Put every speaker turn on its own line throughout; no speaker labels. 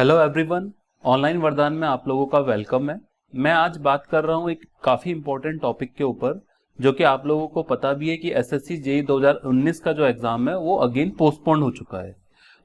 Hello everyone, online वरदान में आप लोगों का वेलकम है। मैं आज बात कर रहा हूँ एक काफ़ी इम्पोर्टेंट टॉपिक के ऊपर, जो कि आप लोगों को पता भी है कि एसएससी जेईई 2019 का जो एग्ज़ाम है वो अगेन पोस्टपोन हो चुका है।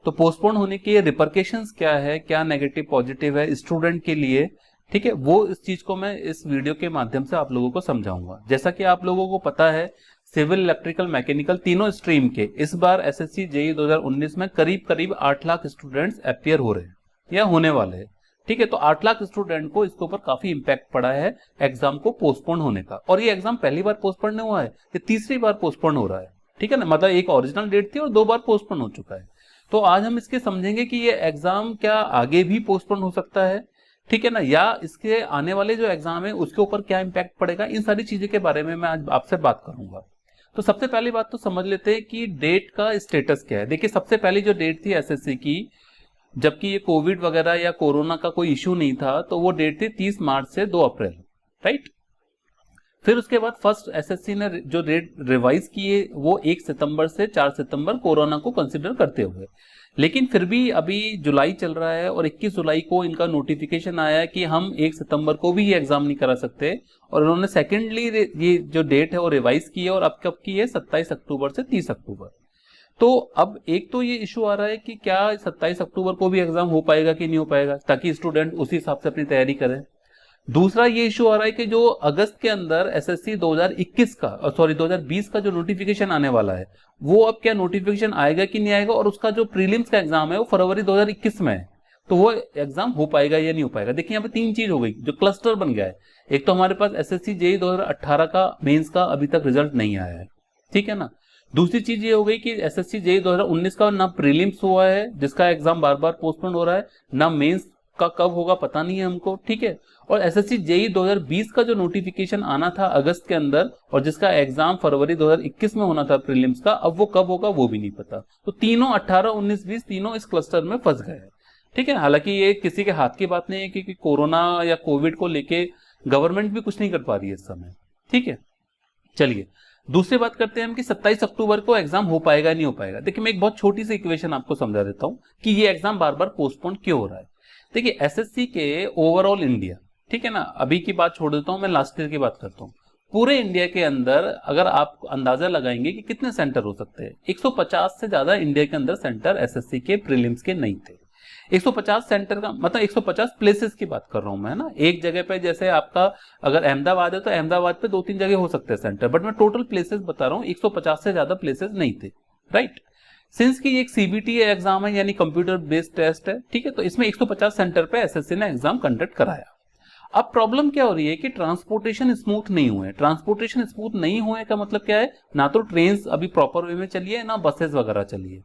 तो पोस्टपोन होने के रिपरकेशंस क्या है, क्या नेगेटिव पॉजिटिव है स्टूडेंट के लिए, ठीक है, वो इस चीज़ को मैं इस वीडियो के माध्यम से आप लोगों को समझाऊंगा। जैसा कि आप लोगों को पता है, सिविल, इलेक्ट्रिकल, मैकेनिकल तीनों स्ट्रीम के इस बार एसएससी जेईई 2019 में करीब करीब 8 लाख स्टूडेंट्स अपियर हो रहे हैं या होने वाले हैं। ठीक है, तो 8 लाख स्टूडेंट को इसके ऊपर काफी इंपैक्ट पड़ा है एग्जाम को पोस्टपोन होने का। और ये एग्जाम पहली बार पोस्टपोन नहीं हुआ है, ये तीसरी बार पोस्टपोन हो रहा है। ठीक है ना, मतलब एक ओरिजिनल डेट थी और 2 बार पोस्टपोन हो चुका है। तो आज हम इसके समझेंगे कि ये एग्जाम क्या आगे भी पोस्टपोन हो सकता है, ठीक है ना, या इसके आने वाले जो एग्जाम है उसके ऊपर क्या इंपैक्ट पड़ेगा। इन सारी चीजों के बारे में मैं आज आपसे बात करूंगा। तो सबसे पहली बात तो समझ लेते हैं कि डेट का स्टेटस क्या है। देखिए, सबसे पहली जो डेट थी एसएससी की, जबकि ये कोविड वगैरह या कोरोना का कोई इश्यू नहीं था, तो वो डेट थी 30 मार्च से 2 अप्रैल, राइट। फिर उसके बाद फर्स्ट एसएससी ने जो डेट रिवाइज की है वो 1 सितंबर से 4 सितंबर कोरोना को कंसिडर करते हुए। लेकिन फिर भी अभी जुलाई चल रहा है और 21 जुलाई को इनका नोटिफिकेशन आया है कि हम 1 सितंबर को भी ये एग्जाम नहीं करा सकते, और उन्होंने सेकेंडली ये जो डेट है वो रिवाइज की है और अब कब की है, 27 अक्टूबर से 30 अक्टूबर। तो अब एक तो ये इशू आ रहा है कि क्या 27 अक्टूबर को भी एग्जाम हो पाएगा कि नहीं हो पाएगा, ताकि स्टूडेंट उसी हिसाब से अपनी तैयारी करें। दूसरा ये इशू आ रहा है कि जो अगस्त के अंदर एसएससी 2021 का, सॉरी 2020 का जो नोटिफिकेशन आने वाला है, वो अब क्या नोटिफिकेशन आएगा कि नहीं आएगा, और उसका जो प्रीलिम्स का एग्जाम है वो फरवरी 2021 में है, तो वो एग्जाम हो पाएगा या नहीं हो पाएगा। देखिए, यहाँ पे 3 चीज हो गई जो क्लस्टर बन गया है। एक तो हमारे पास एसएससी जेईई 2018 का मेंस का अभी तक रिजल्ट नहीं आया है, ठीक है ना। दूसरी चीज ये हो गई कि एसएससी जेईई 2019 का ना प्रीलिम्स हुआ है, जिसका एग्जाम बार बार पोस्टपोन हो रहा है, ना मेंस का कब होगा पता नहीं है हमको, ठीक है। और एसएससी जेईई 2020 का जो नोटिफिकेशन आना था अगस्त के अंदर और जिसका एग्जाम फरवरी 2021 में होना था प्रीलिम्स का, अब वो कब होगा वो भी नहीं पता। तो तीनों 18, 19, 20 तीनों इस क्लस्टर में फंस गए हैं, ठीक है। हालांकि ये किसी के हाथ की बात नहीं है कि कोरोना या कोविड को लेके गवर्नमेंट भी कुछ नहीं कर पा रही है इस समय, ठीक है। चलिए, दूसरी बात करते हैं हम कि 27 अक्टूबर को एग्जाम हो पाएगा नहीं हो पाएगा। देखिए, मैं एक बहुत छोटी सी इक्वेशन आपको समझा देता हूं कि ये एग्जाम बार बार पोस्टपोन क्यों हो रहा है। देखिए, एसएससी के ओवरऑल इंडिया, ठीक है ना, अभी की बात छोड़ देता हूं, मैं लास्ट ईयर की बात करता हूं। पूरे इंडिया के अंदर अगर आप अंदाजा लगाएंगे कि कितने सेंटर हो सकते हैं, 150 से ज्यादा इंडिया के अंदर सेंटर एसएससी के प्रीलिम्स के नहीं थे। 150 सेंटर का मतलब 150 प्लेसेस की बात कर रहा हूं मैं, ना। एक जगह पे जैसे आपका अगर अहमदाबाद है तो अहमदाबाद पे 2-3 जगह हो सकते हैं सेंटर, बट मैं टोटल प्लेसेस बता रहा हूं, 150 से ज्यादा प्लेसेस नहीं थे, राइट। सिंस की एक सीबीटी एग्जाम है, यानी कंप्यूटर बेस्ड टेस्ट है, ठीक है, तो इसमें 150 सेंटर पे एसएससी ने एग्जाम कंडक्ट कराया। अब प्रॉब्लम क्या हो रही है कि ट्रांसपोर्टेशन स्मूथ नहीं हुए। ट्रांसपोर्टेशन स्मूथ नहीं हुए का मतलब क्या है, ना तो ट्रेन अभी प्रॉपर वे में चली है, ना बसेस वगैरह चली है।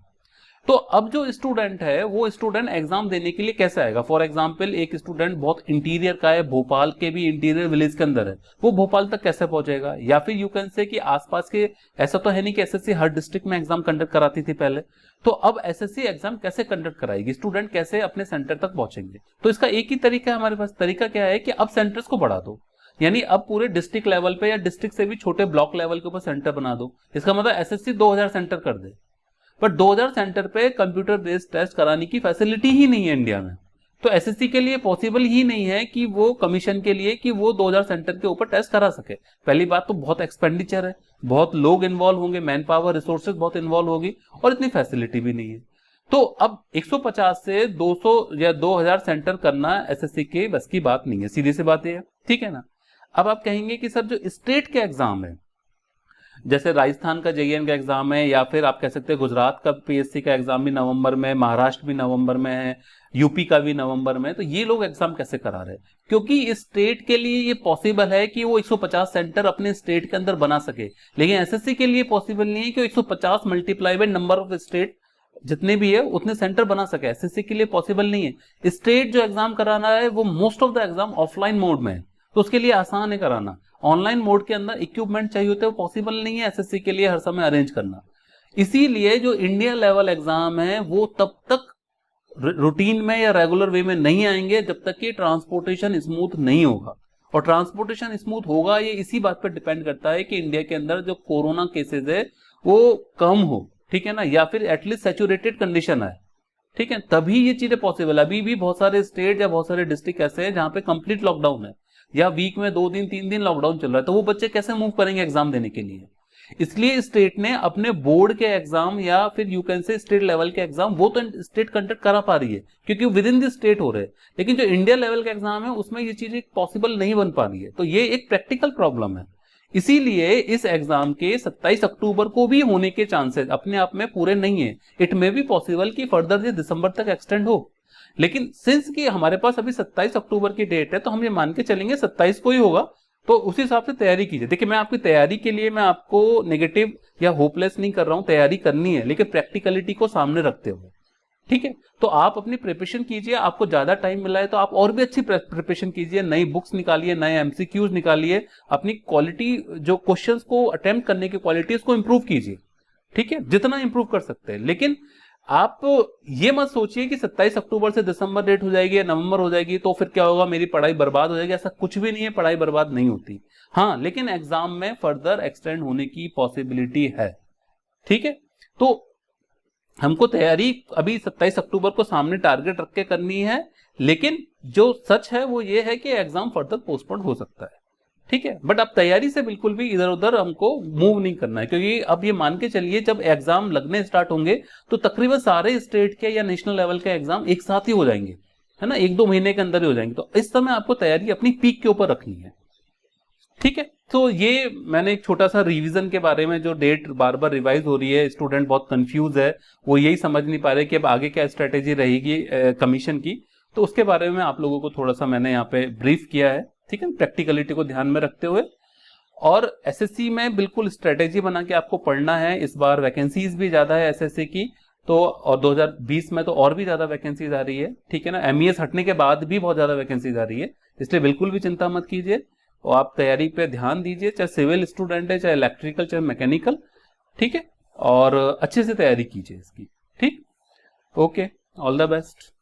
तो अब जो स्टूडेंट है वो स्टूडेंट एग्जाम देने के लिए कैसे आएगा। फॉर एग्जांपल, एक स्टूडेंट बहुत इंटीरियर का है, भोपाल के भी इंटीरियर विलेज के अंदर है, वो भोपाल तक कैसे पहुंचेगा। या फिर यू कैन से कि आसपास के, ऐसा तो है नहीं कि एसएससी हर डिस्ट्रिक्ट में एग्जाम कंडक्ट कराती थी पहले, तो अब एसएससी एग्जाम कैसे कंडक्ट कराएगी, स्टूडेंट कैसे अपने सेंटर तक पहुंचेंगे। तो इसका एक ही तरीका है हमारे पास। तरीका क्या है कि अब सेंटर्स को बढ़ा दो, यानी अब पूरे डिस्ट्रिक्ट लेवल पे या डिस्ट्रिक्ट से भी छोटे ब्लॉक लेवल के ऊपर सेंटर बना दो। इसका मतलब एसएससी 2000 सेंटर कर दे, पर 2000 सेंटर पे कंप्यूटर बेस्ड टेस्ट कराने की फैसिलिटी ही नहीं है इंडिया में। तो एसएससी के लिए पॉसिबल ही नहीं है कि वो कमीशन के लिए कि वो 2000 सेंटर के ऊपर टेस्ट करा सके। पहली बात तो बहुत एक्सपेंडिचर है, बहुत लोग इन्वॉल्व होंगे, मैन पावर रिसोर्सेज बहुत इन्वॉल्व होगी, और इतनी फैसिलिटी भी नहीं है। तो अब 150 से 200 या 2000 सेंटर करना एसएससी के बस की बात नहीं है, सीधी सी बात है, ठीक है ना। अब आप कहेंगे कि सर जो स्टेट के एग्जाम है, जैसे राजस्थान का जेईएन का एग्जाम है, या फिर आप कह सकते हैं गुजरात का पीएससी का एग्जाम भी नवंबर में, महाराष्ट्र भी नवंबर में है, यूपी का भी नवंबर में, तो ये लोग एग्जाम कैसे करा रहे हैं। क्योंकि इस स्टेट के लिए ये पॉसिबल है कि वो 150 सेंटर अपने स्टेट के अंदर बना सके, लेकिन एसएससी के लिए पॉसिबल नहीं है कि 150 multiply by number of state जितने भी है उतने सेंटर बना सके। एसएससी के लिए पॉसिबल नहीं है। स्टेट जो एग्जाम कराना है वो most of the exam offline mode में है, तो उसके लिए आसान है कराना। ऑनलाइन मोड के अंदर इक्विपमेंट चाहिए होते हैं, वो पॉसिबल नहीं है एसएससी के लिए हर समय अरेंज करना। इसीलिए जो इंडिया लेवल एग्जाम है वो तब तक रूटीन में या रेगुलर वे में नहीं आएंगे जब तक कि ट्रांसपोर्टेशन स्मूथ नहीं होगा। और ट्रांसपोर्टेशन स्मूथ होगा ये इसी बात पर डिपेंड करता है कि इंडिया के अंदर जो कोरोना केसेस है वो कम हो, ठीक है ना, या फिर एटलीस्ट सैचुरेटेड कंडीशन है। ठीक है, तभी ये चीजें पॉसिबल है। अभी भी बहुत सारे स्टेट या बहुत सारे डिस्ट्रिक्ट ऐसे हैं जहां पे कंप्लीट लॉकडाउन है, या वीक में 2 दिन 3 दिन लॉकडाउन चल रहा है, तो वो बच्चे कैसे मूव करेंगे एग्जाम देने के लिए? इसलिए स्टेट ने अपने बोर्ड के एग्जाम या फिर you can say state level के एग्जाम, वो तो स्टेट कंडक्ट करा पा रही है क्योंकि विद इन द स्टेट हो रहे हैं, लेकिन जो इंडिया लेवल का एग्जाम है उसमें ये चीजें पॉसिबल नहीं बन पा रही है। तो ये एक प्रैक्टिकल प्रॉब्लम है। इसीलिए इस एग्जाम के 27 अक्टूबर को भी होने के चांसेस अपने आप में पूरे नहीं है। इट मे बी पॉसिबल कि फर्दर ये दिसंबर तक एक्सटेंड हो, लेकिन सिंस कि हमारे पास अभी 27 अक्टूबर की डेट है, तो हम ये मान के चलेंगे 27 को ही होगा। तो उस हिसाब से तैयारी कीजिए। देखिए, मैं आपकी तैयारी के लिए मैं आपको नेगेटिव या होपलेस नहीं कर रहा हूं, तैयारी करनी है लेकिन प्रैक्टिकलिटी को सामने रखते हुए। ठीक है, तो आप अपनी प्रिपरेशन कीजिए। आपको ज्यादा टाइम मिला है तो आप और भी अच्छी प्रिपरेशन कीजिए, नई बुक्स निकालिए, नए एमसीक्यूज निकालिए, अपनी क्वालिटी जो क्वेश्चंस को अटेम्प्ट करने की क्वालिटी उसको इंप्रूव कीजिए। ठीक है, जितना इंप्रूव कर सकते हैं। लेकिन आप ये मत सोचिए कि 27 अक्टूबर से दिसंबर डेट हो जाएगी या नवंबर हो जाएगी तो फिर क्या होगा, मेरी पढ़ाई बर्बाद हो जाएगी। ऐसा कुछ भी नहीं है, पढ़ाई बर्बाद नहीं होती। हाँ, लेकिन एग्जाम में फर्दर एक्सटेंड होने की पॉसिबिलिटी है। ठीक है, तो हमको तैयारी अभी 27 अक्टूबर को सामने टारगेट रख के करनी है, लेकिन जो सच है वो ये है कि एग्जाम फर्दर पोस्टपोन हो सकता है। ठीक है, बट अब तैयारी से बिल्कुल भी इधर उधर हमको मूव नहीं करना है, क्योंकि अब ये मान के चलिए जब एग्जाम लगने स्टार्ट होंगे तो तकरीबन सारे स्टेट के या नेशनल लेवल के एग्जाम एक साथ ही हो जाएंगे, है ना, 1-2 महीने के अंदर ही हो जाएंगे। तो इस समय आपको तैयारी अपनी पीक के ऊपर रखनी है। ठीक है, तो ये मैंने एक छोटा सा रिवीजन के बारे में, जो डेट बार बार रिवाइज हो रही है, स्टूडेंट बहुत कंफ्यूज है, वो यही समझ नहीं पा रहे कि अब आगे क्या स्ट्रेटेजी रहेगी कमीशन की, तो उसके बारे में आप लोगों को थोड़ा सा मैंने यहाँ पे ब्रीफ किया है। ठीक है, प्रैक्टिकलिटी को ध्यान में रखते हुए। और एसएससी में बिल्कुल स्ट्रेटेजी बना के आपको पढ़ना है। इस बार वैकेंसीज भी ज्यादा है एसएससी की, तो और 2020 में तो और भी ज्यादा वैकेंसीज आ रही है। ठीक है ना, एमईएस हटने के बाद भी बहुत ज्यादा वैकेंसीज आ रही है, इसलिए बिल्कुल भी चिंता मत कीजिए और आप तैयारी पे ध्यान दीजिए, चाहे सिविल स्टूडेंट है, चाहे इलेक्ट्रिकल, चाहे मैकेनिकल। ठीक है, और अच्छे से तैयारी कीजिए इसकी। ठीक, ओके, ऑल द बेस्ट।